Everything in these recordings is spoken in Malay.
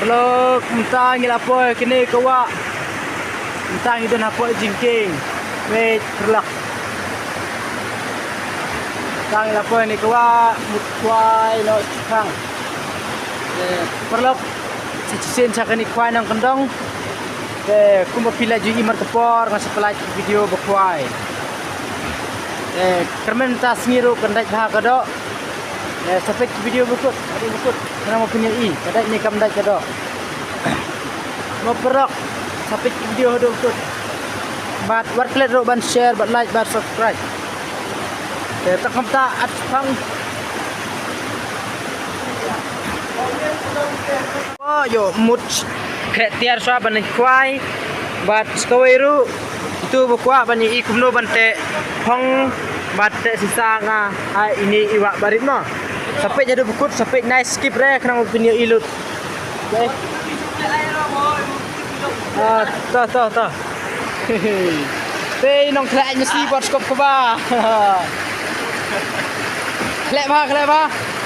perlu mentang ngila apa kini kawa mentang itu nak apa jingking wait perlu mentang ngila apa ini kawa mutwai no kang perlu sejen cakap ni kuai nang kendong kuma pila juga imar tepor ngasih pelaj video berkuai kermen tas ngiru kendai bah kadok sampai video berikut ada berikut karena mau punya kadai ni kam dai kadok mau perok sampai video ada berikut bat klik ro ban share bat like bat subscribe tak kamta at pang oh yo mut tiar swa ban kuai bat skawiru itu berkuah banyak ikumno bante hong bate sisa nga ini iwak barit no sampai jadi bukut sampai nice skip re kena punya ilut okay. Ta teh nong kelak nyesi buat skop ke ba kelak ba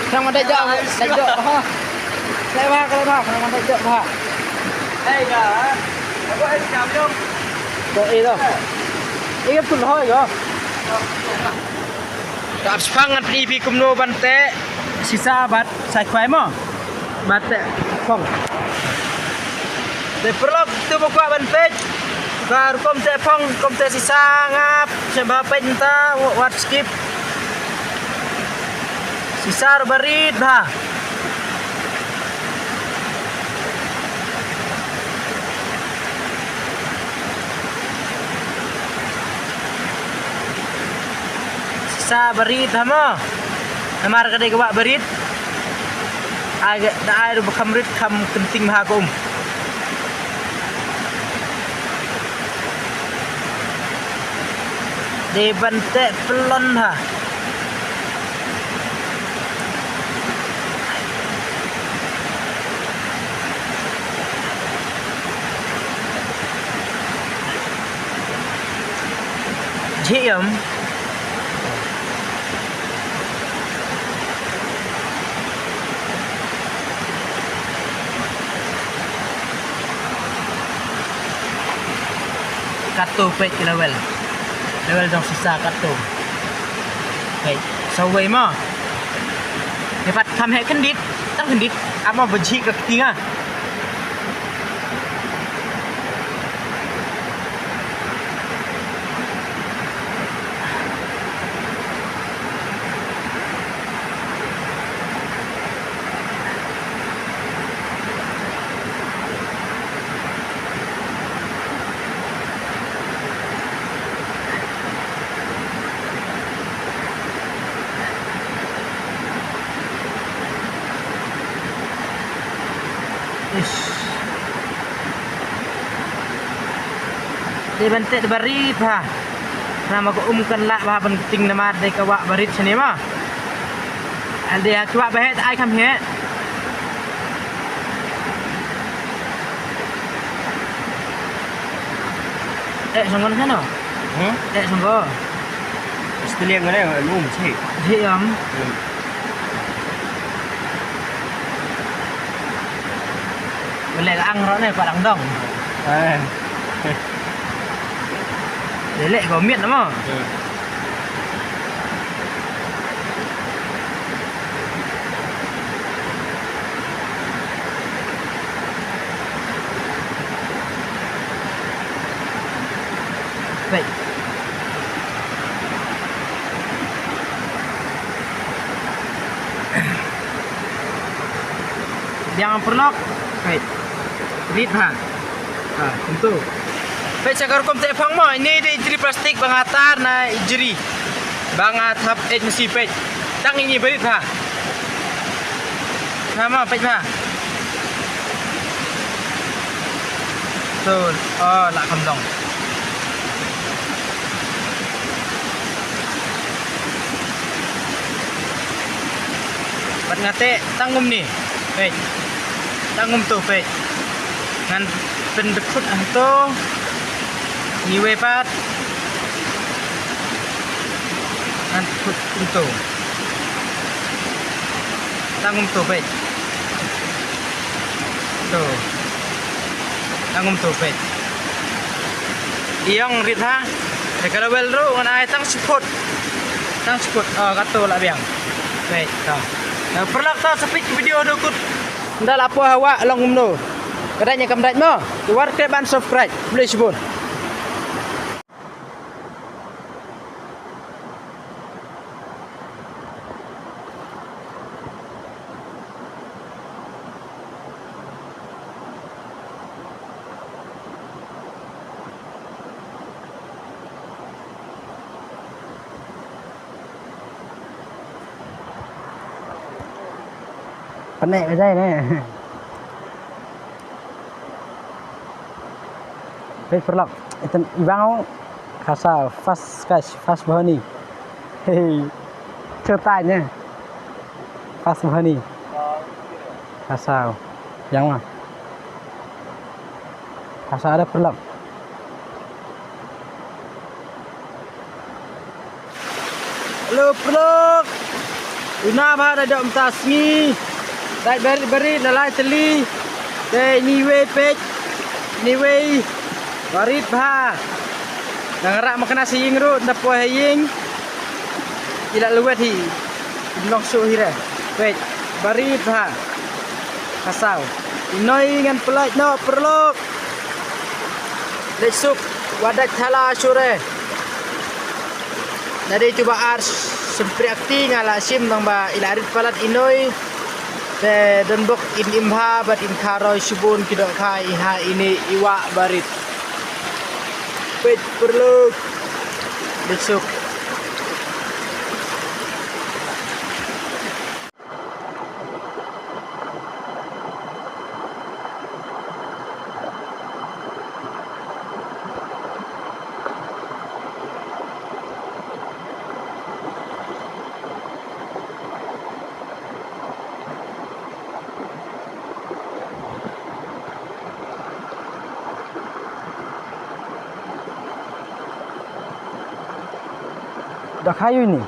kena mandai jauh ha kelak ba kena mandai jauh ha ga apa jam jom itu ingat pun hoi ya tak sepangat ibi kumno bante sisa bat sai kwai mo bate phong de prolog tu bukwa bante kar kom te phong kom te sisa ngap seba penta wat skip sisa barit ha sa berit hamo namar kadai gawak berit agak da air bekamrit kam kenting mahagum de bante pelon ha jiam kato pet level dong sisa kato pet so way mo dapat tham hai kendit tang kendit ama benci ke ketinga de bante barit ha nama ko umkan la ba penting nama de kawak barit sini mah ade kawak bahet ai kam he songgon sana songgo sekalian ngene cik am boleh ang ro ne padang dong lệ có miệng lắm à vậy jangan perlu vậy rít ha tentu Baik cakar kom te phang mo ini di jeri plastik bangatar na jeri bangat hap mesti pej tang ini berit ha sama pej ha tuh oh lak kam dong bat ngate tangum ni pej tangum tu pej ngan pendekut anto niwe pat put into tangum to pej tuh tanggung tuh pet iyong ritha kalau well ro ngana tang support kata lah biang pet tau perlak tau speak video dokut ndak lapo hawa long umno kadanya kamdat mo keluar ke ban subscribe boleh sebut penek aja ini. Baik perlak, itu ibang kasar fast bahani. Hei, ceritanya fast bahani. Kasar, yang mana? Kasar ada perlak. Halo perlak, ina bah ada tasmi. Dai beri lalai teli dai niwe pej niwe barit bha nangarak makna sing ru dapo haying ila luwet hi long so hira pej barit bha kasau inoi ngan pelaj no perlok lesuk wadat thala sure dari coba ars sempriakti ngala sim nang ba ilarit palat inoi dan bok in imha bat in karoi subun kidok kai ha ini iwa barit pet perlu besok dah kayu ini.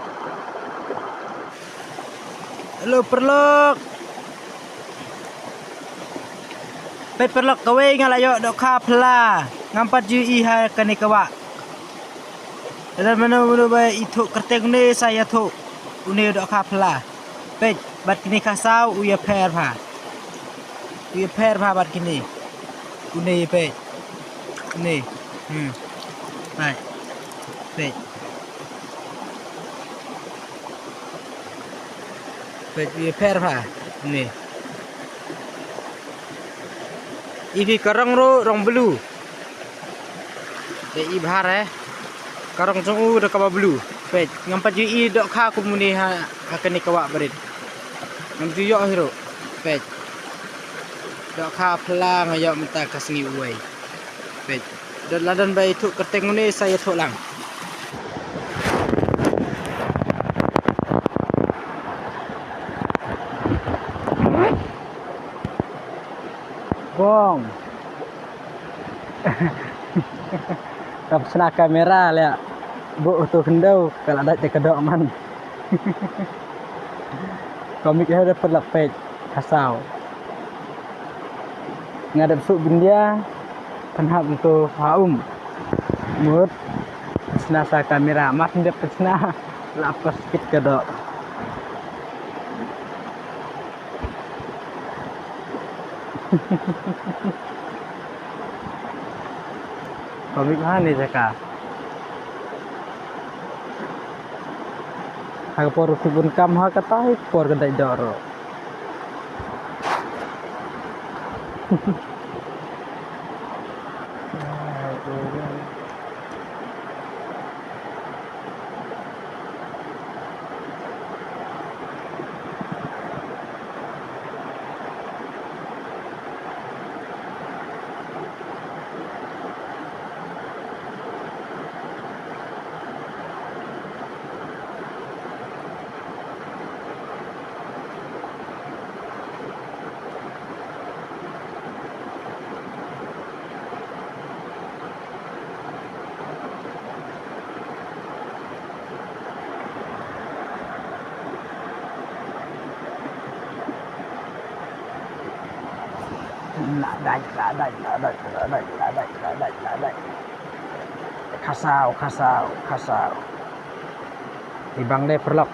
Halo perlok. Pet perlok kawe ngalayo dok kapla. Ngampat ju iha kani kawa. Dan mana bae itu kerteng ne saya tu. Une dok kapla. Pet bat kini kasau uya per pha. Uya per pha bat kini. Une pet. Une. Baik. Pet. Bagi perha ni. Ibi karang ro rong belu. De ibhar karang jong de ka belu. Pet ngampat ju I dok kha kumuni ha akan kawa berit. Ngam ju yo hiro. Pet. Dok kha pla ngayo minta kasengi uai. Pet. Dan ladan bai tu kerteng ni saya tu lang. Bong. Kap sena kamera le. Bu tu kendau kalau ada kedok man. Komik ada perlapet kasau. Ngadap suk bindia tanhap untuk haum. Mut sena sa kamera mat ndep sena lapas kit kedok. Komik hani jaka. Hak por subun kam ha kata por kedai doro. Kasau. Ibang deh perlok.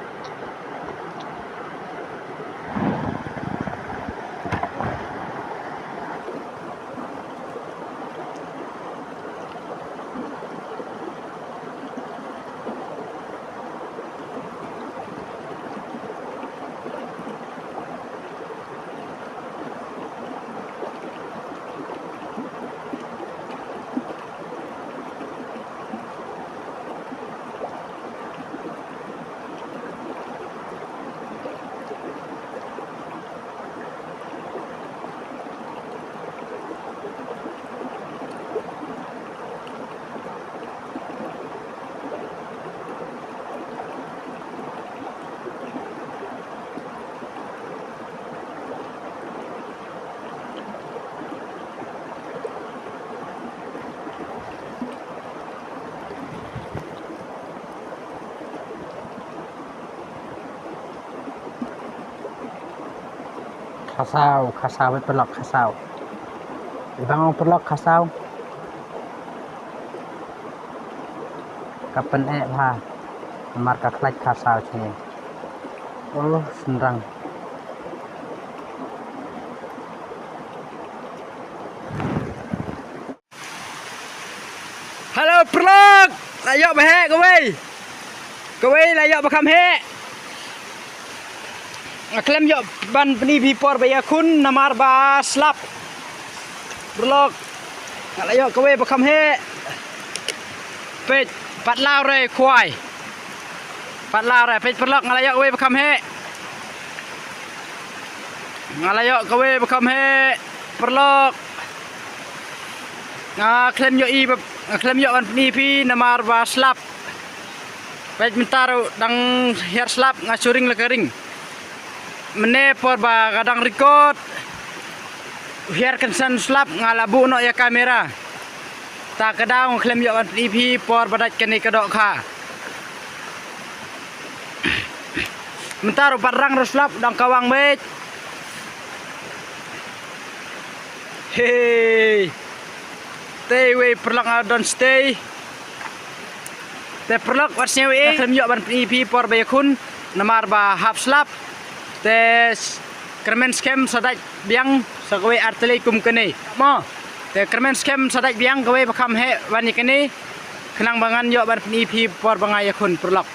Kasau perlok kasau. Ibang perlok kasau. Kapan ha? Marka klaj kasau sini. Oh, senrang. Halo perlok, layok bahe kowe layok bakam he. Klaim yo ban peni bipor baya kun namar ba slap berlok ngalayo kowe bakam he pej pat lao re kwai pat lao re pej berlok ngalayo kowe bakam he ngalayo kowe bakam he berlok klaim yo i klaim yo ban peni pi namar ba slap pej mentaro dang her slap ngasuring lekering mene por ba kadang record biar kensan slap ngalabu no ya kamera ta kadang klaim yo an EP por badat kene kedok kha mentaro parang slap dang kawang bet hey stay we perlang don't stay te perlak wasnya we klaim yo ban EP por bayakun namar ba half slap tes kermen scam sadak biang sakowe artele kum kene mo te kermen scam sadak biang kowe bakam he wani kene kenang bangan yo ban EP por bangaya kun perlok